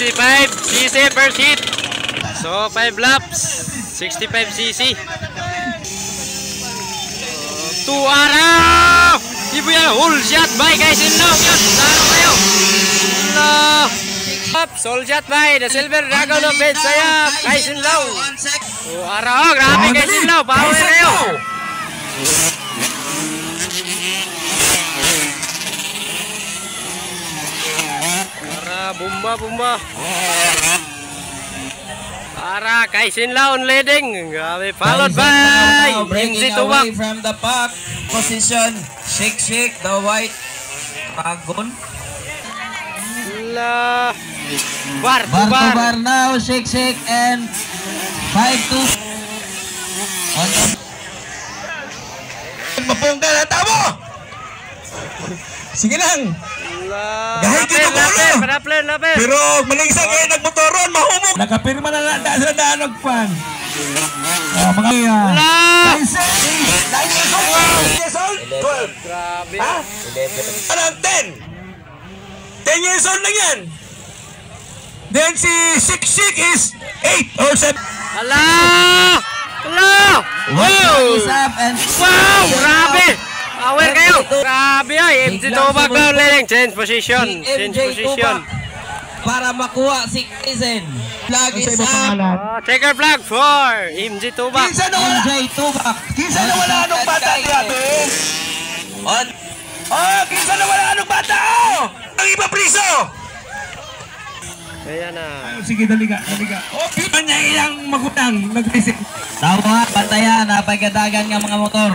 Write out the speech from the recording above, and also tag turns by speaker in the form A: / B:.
A: 65cc per seat. So 5 laps, 65cc. 2 araw! Ibu yan, whole shot by guys in long yun. Laro kayo. Soul shot by the Silver Dragon of Bed Sayap. Guys in long. 2 araw. Oh, grabe guys in long. Power kayo. Bumba. Para Kaisin Laon leading. Followed by
B: breaking away from the pack position. Shake the white dragon.
A: Bar to
B: bar now. Shake and 5-2.
C: Mapungka na tamo. Sige lang.
A: Lapin.
C: Pero maningsang kayo nagmotoron, mahumog.
B: Nakapirma na nanda sa danog fan. Mga yan.
A: Grabe.
C: Parang 10. 10 years old lang yan. Then si Shik is 8 or 7.
A: Hala! Wow! Grabe! Power kayo! Grabe ay! MG Tobag na leading. Change position.
B: Para makuha si Kaisin. Flag is up.
A: Checker flag for MG Tobag.
B: MJ Tobag.
C: Kinsa na wala anong bata grabe. Kinsa na wala anong bata ang iba priso.
A: Kaya na.
C: Sige, daliga. Kanya ilang magutang nag-visit.
B: Tawa, bantayan, napagadagan nga mga motor.